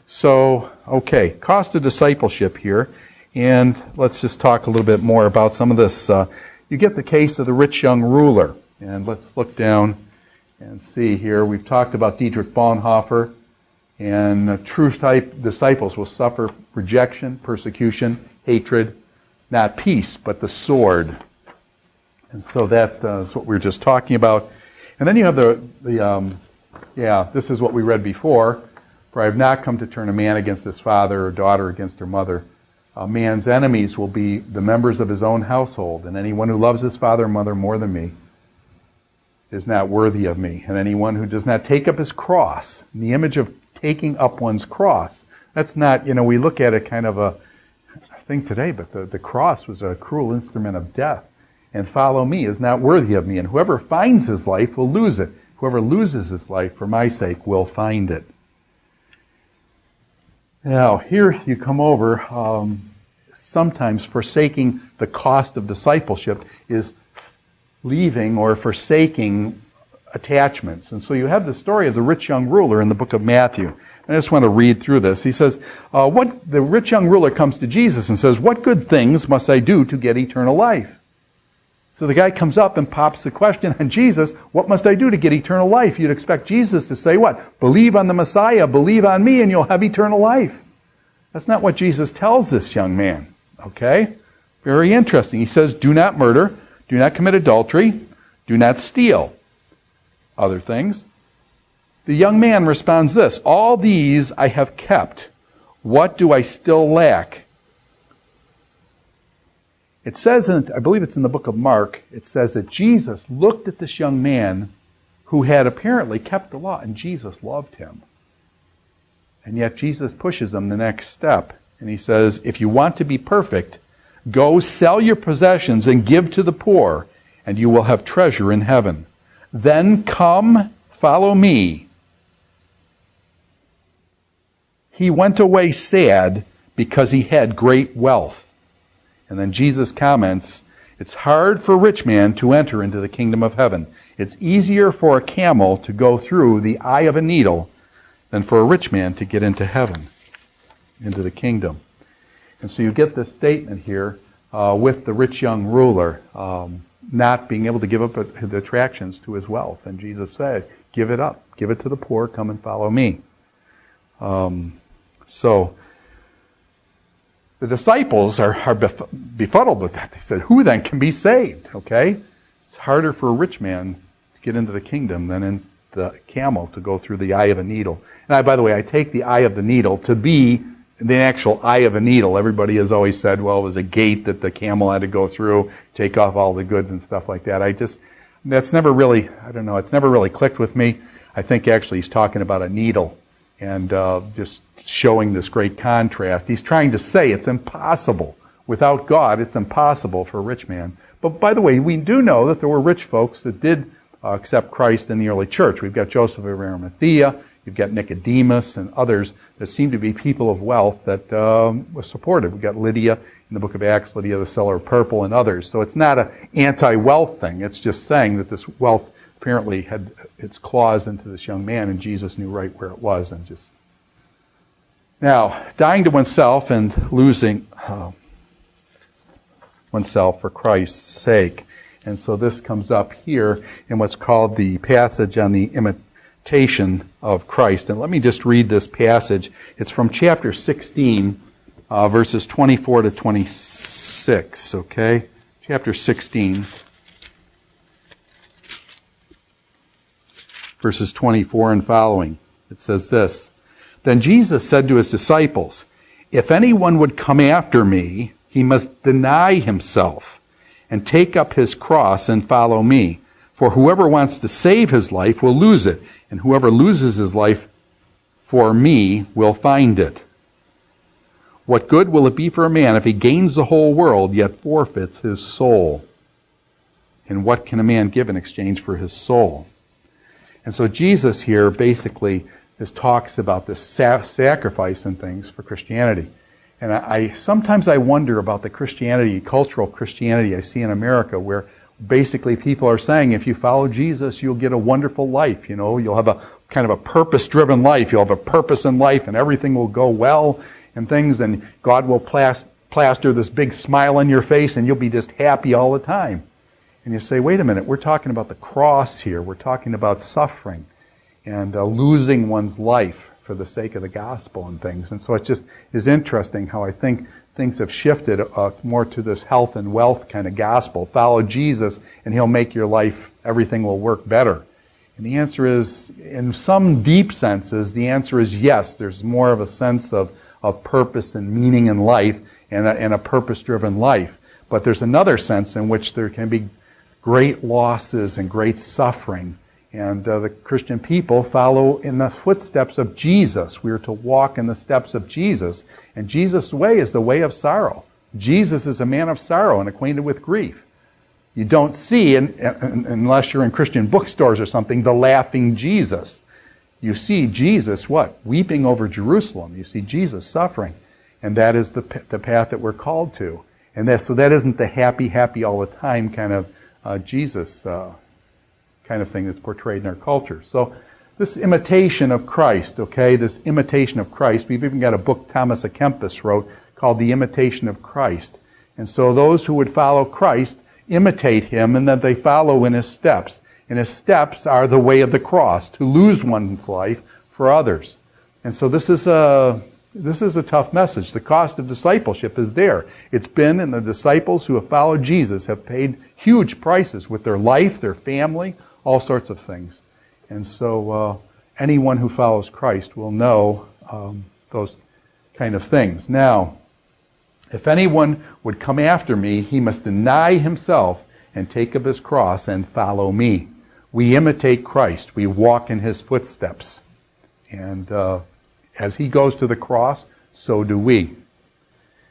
So, okay, cost of discipleship here. And let's just talk a little bit more about some of this. You get the case of the rich young ruler. And let's look down and see here. We've talked about Dietrich Bonhoeffer. And true type disciples will suffer rejection, persecution, hatred, not peace, but the sword. And so that is what we were just talking about. And then you have this is what we read before. For I have not come to turn a man against his father or daughter against her mother. A man's enemies will be the members of his own household, and anyone who loves his father or mother more than me is not worthy of me. And anyone who does not take up his cross, in the image of taking up one's cross, that's not, we look at it kind of a thing today, but the cross was a cruel instrument of death. And follow me is not worthy of me. And whoever finds his life will lose it. Whoever loses his life for my sake will find it. Now, here you come over, sometimes forsaking the cost of discipleship is leaving or forsaking attachments. And so you have the story of the rich young ruler in the book of Matthew. I just want to read through this. He says, the rich young ruler comes to Jesus and says, "What good things must I do to get eternal life?" So the guy comes up and pops the question on Jesus, what must I do to get eternal life? You'd expect Jesus to say what? Believe on the Messiah, believe on me, and you'll have eternal life. That's not what Jesus tells this young man. Okay? Very interesting. He says, do not murder, do not commit adultery, do not steal. Other things. The young man responds this, all these I have kept. What do I still lack? It says, I believe it's in the book of Mark, it says that Jesus looked at this young man who had apparently kept the law, and Jesus loved him. And yet Jesus pushes him the next step. And he says, if you want to be perfect, go sell your possessions and give to the poor, and you will have treasure in heaven. Then come, follow me. He went away sad because he had great wealth. And then Jesus comments, it's hard for a rich man to enter into the kingdom of heaven. It's easier for a camel to go through the eye of a needle than for a rich man to get into heaven, into the kingdom. And so you get this statement here with the rich young ruler not being able to give up the attractions to his wealth. And Jesus said, give it up. Give it to the poor. Come and follow me. So the disciples are befuddled with that. They said, who then can be saved? Okay? It's harder for a rich man to get into the kingdom than in the camel to go through the eye of a needle. And by the way, I take the eye of the needle to be the actual eye of a needle. Everybody has always said, well, it was a gate that the camel had to go through, take off all the goods and stuff like that. That's never really, it's never really clicked with me. I think actually he's talking about a needle and just showing this great contrast. He's trying to say it's impossible. Without God, it's impossible for a rich man. But by the way, we do know that there were rich folks that did accept Christ in the early church. We've got Joseph of Arimathea, you've got Nicodemus and others that seem to be people of wealth that were supported. We've got Lydia in the book of Acts, Lydia the seller of purple and others. So it's not an anti-wealth thing. It's just saying that this wealth apparently had its claws into this young man, and Jesus knew right where it was. And just now, dying to oneself and losing oneself for Christ's sake. And so this comes up here in what's called the passage on the imitation of Christ. And let me just read this passage. It's from chapter 16, verses 24 to 26, okay? Chapter 16, verses 24 and following. It says this, Then Jesus said to his disciples, If anyone would come after me, he must deny himself and take up his cross and follow me. For whoever wants to save his life will lose it, and whoever loses his life for me will find it. What good will it be for a man if he gains the whole world, yet forfeits his soul? And what can a man give in exchange for his soul? And so Jesus here basically just talks about this sacrifice and things for Christianity. And I sometimes I wonder about the Christianity, cultural Christianity I see in America, where basically people are saying, if you follow Jesus, you'll get a wonderful life. You'll have a kind of a purpose-driven life. You'll have a purpose in life and everything will go well and things, and God will plaster this big smile on your face and you'll be just happy all the time. And you say, wait a minute, we're talking about the cross here. We're talking about suffering and losing one's life for the sake of the gospel and things. And so it just is interesting how I think things have shifted more to this health and wealth kind of gospel. Follow Jesus and he'll make your life, everything will work better. And the answer is, in some deep senses, the answer is yes. There's more of a sense of purpose and meaning in life and a purpose-driven life. But there's another sense in which there can be great losses and great suffering. And the Christian people follow in the footsteps of Jesus. We are to walk in the steps of Jesus. And Jesus' way is the way of sorrow. Jesus is a man of sorrow and acquainted with grief. You don't see, unless you're in Christian bookstores or something, the laughing Jesus. You see Jesus, what? Weeping over Jerusalem. You see Jesus suffering. And that is the path that we're called to. And so that isn't the happy all the time kind of Jesus kind of thing that's portrayed in our culture. So this imitation of Christ, okay, this imitation of Christ, we've even got a book Thomas à Kempis wrote called The Imitation of Christ. And so those who would follow Christ imitate him and that they follow in his steps. And his steps are the way of the cross, to lose one's life for others. And so this is a tough message. The cost of discipleship is there. It's been, and the disciples who have followed Jesus have paid huge prices with their life, their family, all sorts of things. And so anyone who follows Christ will know those kind of things. Now, if anyone would come after me, he must deny himself and take up his cross and follow me. We imitate Christ. We walk in his footsteps. And as he goes to the cross, so do we.